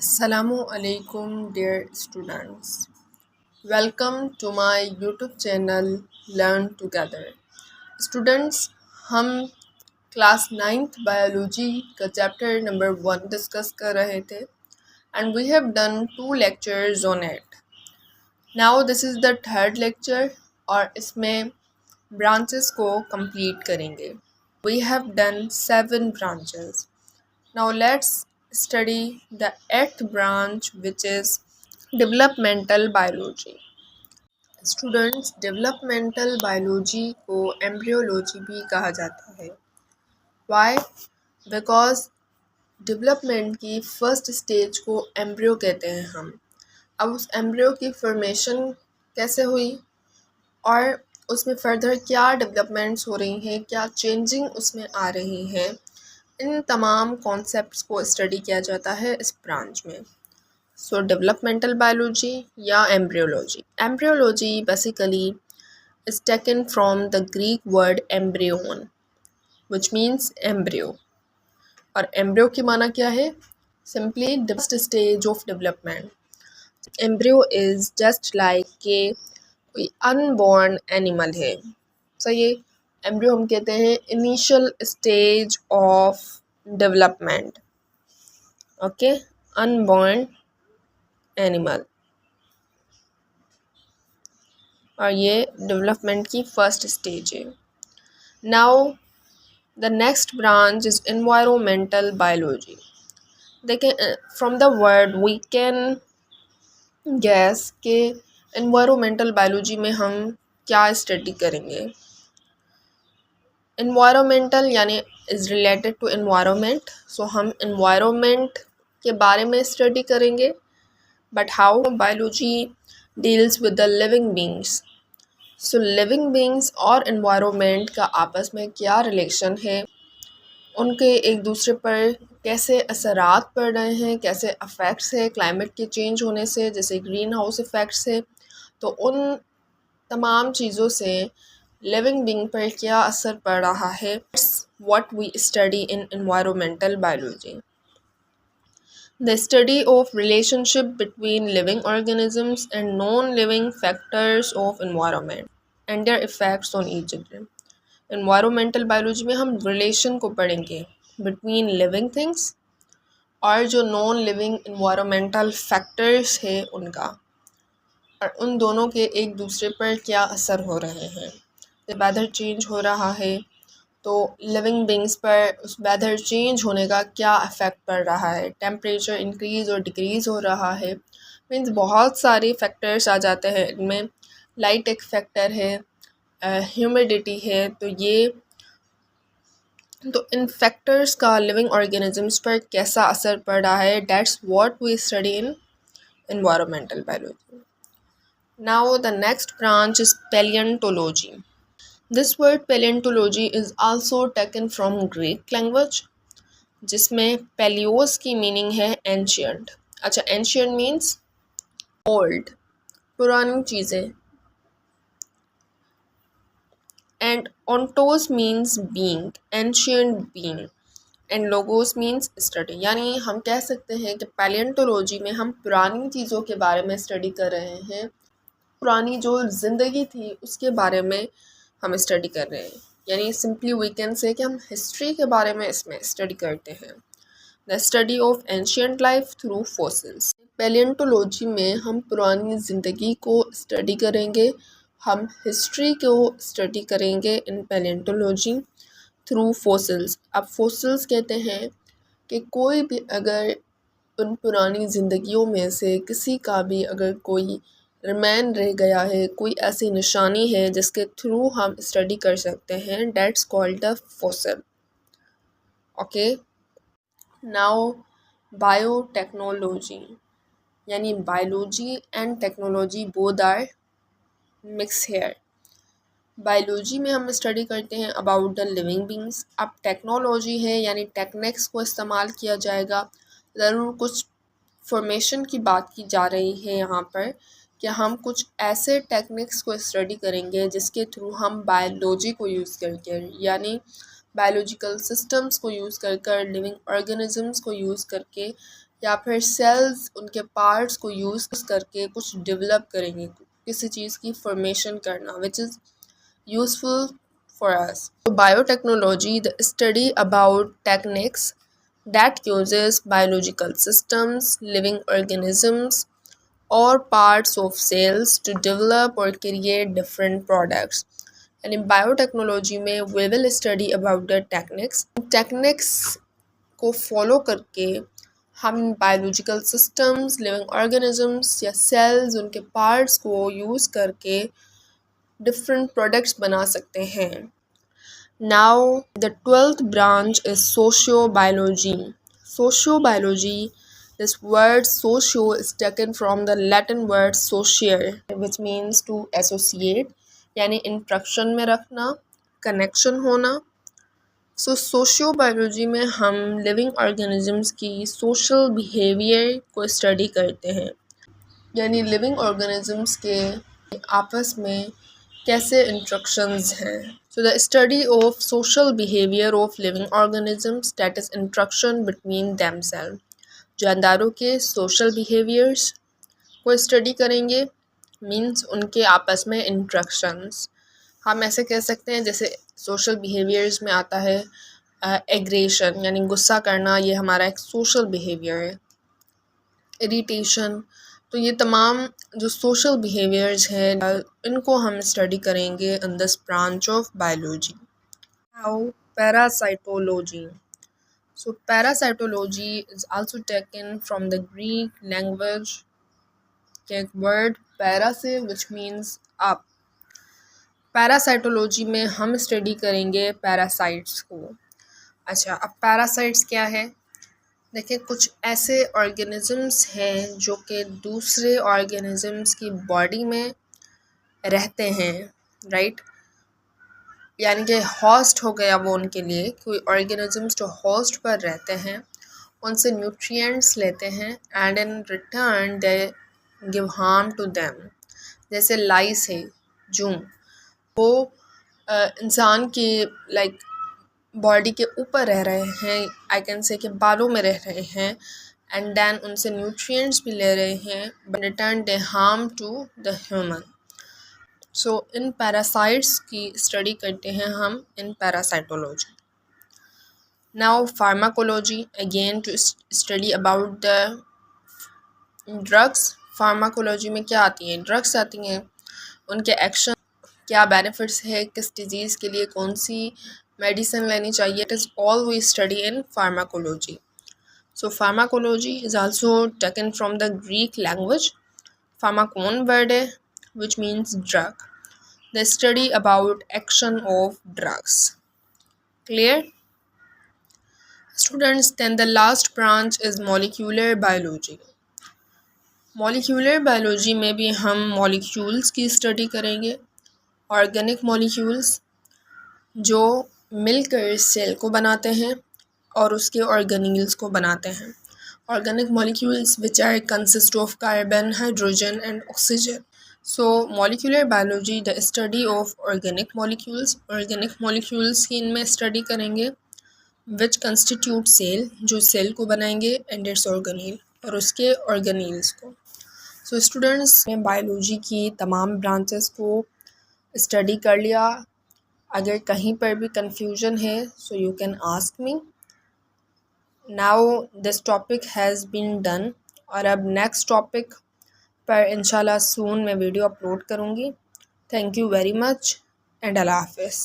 Assalamu alaikum dear students. Welcome to my YouTube channel Learn Together. Students, हम class 9th biology का chapter number 1 discuss कर रहे थे and we have done 2 lectures on it. Now this is the third lecture और इसमें branches को complete करेंगे. We have done 7 branches. Now let's study the 8th branch, which is developmental biology. Students, developmental biology को embryology भी कहा जाता है. Why? Because development की first stage को embryo कहते हैं हम. अब उस embryo की formation कैसे हुई और उसमें further क्या developments हो रही हैं, क्या changing उसमें आ रही हैं, इन तमाम कॉन्सेप्ट्स को स्टडी किया जाता है इस ब्रांच में. सो डेवलपमेंटल बायोलॉजी या embryology. Embryology basically is taken from the Greek word embryon which means embryo. और एम्ब्रियो की माना क्या है? Simply the first stage of development. Embryo is just like के कोई अनबॉर्न एनिमल है. सही है. एम्ब्रियो हम कहते हैं initial stage of development. Okay, unborn animal. और ये डेवलपमेंट की फर्स्ट स्टेज है. Now the next branch is environmental biology. देखें, from the word we can guess के एनवायरमेंटल बायोलॉजी में हम क्या स्टडी करेंगे. एनवायरमेंटल यानी is related to environment. So हम एनवायरमेंट के बारे में स्टडी करेंगे. But how biology deals with the living beings. So living beings और एनवायरमेंट का आपस में क्या रिलेशन है, उनके एक दूसरे पर कैसे असरात पड़ रहे हैं, कैसे अफेक्ट्स है क्लाइमेट के चेंज होने से, जैसे ग्रीन हाउस इफ़ेक्ट्स है, तो उन तमाम चीज़ों से लिविंग बींग पर क्या असर पड़ रहा है. What we study in environmental biology. The study of relationship between living organisms and non-living factors of environment and their effects on each other. Environmental biology में हम relation को पढ़ेंगे between living things और जो non-living environmental factors है उनका, और उन दोनों के एक दूसरे पर क्या असर हो रहे हैं. वेदर चेंज हो रहा है तो लिविंग बींग्स पर उस वेदर चेंज होने का क्या इफ़ेक्ट पड़ रहा है. टेम्परेचर इंक्रीज़ और डिक्रीज़ हो रहा है. मीन्स बहुत सारे फैक्टर्स आ जाते हैं इनमें. लाइट एक फैक्टर है, ह्यूमिडिटी है. तो इन फैक्टर्स का लिविंग ऑर्गेनिजम्स पर कैसा असर पड़ रहा है, that's what we study in environmental biology. Now the next branch is palaeontology. This word paleontology is also taken from Greek language, जिसमें paleos की मीनिंग है ancient. अच्छा, ancient means old, पुरानी चीज़ें. And ontos means being, ancient being. And logos means study. यानी हम कह सकते हैं कि paleontology में हम पुरानी चीज़ों के बारे में स्टडी कर रहे हैं. पुरानी जो ज़िंदगी थी उसके बारे में हम स्टडी कर रहे हैं. यानी सिंपली वी कैन से कि हम हिस्ट्री के बारे में इसमें स्टडी करते हैं. The study of ancient life through fossils. Palaeontology में हम पुरानी ज़िंदगी को स्टडी करेंगे, हम हिस्ट्री को स्टडी करेंगे इन पैलियोंटोलॉजी थ्रू फॉसिल्स. अब फॉसिल्स कहते हैं कि कोई भी अगर उन पुरानी ज़िंदगियों में से किसी का भी अगर कोई रिमेन रह गया है, कोई ऐसी निशानी है जिसके थ्रू हम स्टडी कर सकते हैं, that's called the fossil. Okay. Now biotechnology, यानी biology and technology both are mix here. Biology में हम स्टडी करते हैं अबाउट द लिविंग बींग्स. अब टेक्नोलॉजी है यानी टेक्निक्स को इस्तेमाल किया जाएगा. ज़रूर कुछ फॉर्मेशन की बात की जा रही है यहाँ पर कि हम कुछ ऐसे टेक्निक्स को स्टडी करेंगे जिसके थ्रू हम बायोलॉजी को यूज़ करके, यानी बायोलॉजिकल सिस्टम्स को यूज़ कर लिविंग ऑर्गेनिजम्स को यूज़ करके या फिर सेल्स उनके पार्ट्स को यूज़ करके कुछ डेवलप करेंगे, किसी चीज़ की फॉर्मेशन करना, which is useful for us. So biotechnology, the study about techniques that uses biological systems, living organisms, or parts of cells to develop or create different products. And in biotechnology में we will study about the techniques. Techniques को follow करके हम biological systems, living organisms या cells उनके parts को use करके different products बना सकते हैं. Now, the 12th branch is sociobiology. Sociobiology, this word socio is taken from the Latin word sociare, which means to associate, यानी इंट्रक्शन में रखना, कनेक्शन होना. सो सोशियोबायोलॉजी में हम लिविंग ऑर्गेनिजम्स की सोशल बिहेवियर को स्टडी करते हैं, यानी लिविंग ऑर्गेनिजम्स के आपस में कैसे इंट्रक्शंस हैं. So the study of social behavior of living organisms, that is interaction between themselves. जानदारों के social behaviors को स्टडी करेंगे, मीन्स उनके आपस में इंट्रक्शंस. हम ऐसे कह सकते हैं जैसे social behaviors में आता है एग्रेशन, यानी गुस्सा करना, ये हमारा एक social behavior है. इरिटेशन, तो ये तमाम जो सोशल बिहेवियर्स हैं इनको हम स्टडी करेंगे in this branch of biology. Now parasitology. So parasitology is also taken from the Greek language के वर्ड पैरा से, विच मीन्स अप. पैरासाइटोलॉजी में हम स्टडी करेंगे पैरासाइट्स को. अच्छा, अब पैरासाइट्स क्या है? देखिए, कुछ ऐसे ऑर्गेनिजम्स हैं जो कि दूसरे ऑर्गेनिजम्स की बॉडी में रहते हैं, राइट. यानी कि होस्ट हो गया वो उनके लिए. कोई ऑर्गेनिजम्स जो होस्ट पर रहते हैं उनसे न्यूट्रिएंट्स लेते हैं and in return they give harm to them. जैसे लाइस है, जूं, वो इंसान की लाइक बॉडी के ऊपर रह रहे हैं, आई कैन से कि बालों में रह रहे हैं, एंड देन उनसे न्यूट्रिएंट्स भी ले रहे हैं, but return they harm to the human. So इन पैरासाइट्स की स्टडी करते हैं हम in parasitology. Now pharmacology, again to study about the drugs. Pharmacology में क्या आती हैं? ड्रग्स आती हैं, उनके एक्शन, क्या बेनिफिट्स है, किस डिजीज़ के लिए कौन सी मेडिसिन लेनी चाहिए. It is all we study in pharmacology. So pharmacology is also taken from the Greek language. Pharmakon word है, which means drug. The study about action of drugs. Clear students? Then the last branch is molecular biology. Molecular biology में भी हम molecules की study करेंगे, organic molecules जो मिलकर cell को बनाते हैं और उसके ऑर्गेनील्स को बनाते हैं. Organic molecules which are consist of carbon, hydrogen and oxygen. So molecular biology the study of organic molecules. Organic molecules की इनमें स्टडी करेंगे विच कंस्टिट्यूट सेल, जो सेल को बनाएंगे, एंड इट्स ऑर्गेनील, और उसके ऑर्गेनील्स को. सो स्टूडेंट्स ने बायोलॉजी की तमाम ब्रांचेस को स्टडी कर लिया. अगर कहीं पर भी कंफ्यूजन है so you can ask me. Now this topic has been done, और अब नेक्स्ट टॉपिक पर इंशाल्लाह सून मैं वीडियो अपलोड करूँगी. Thank you very much and अल्लाह हाफिज़.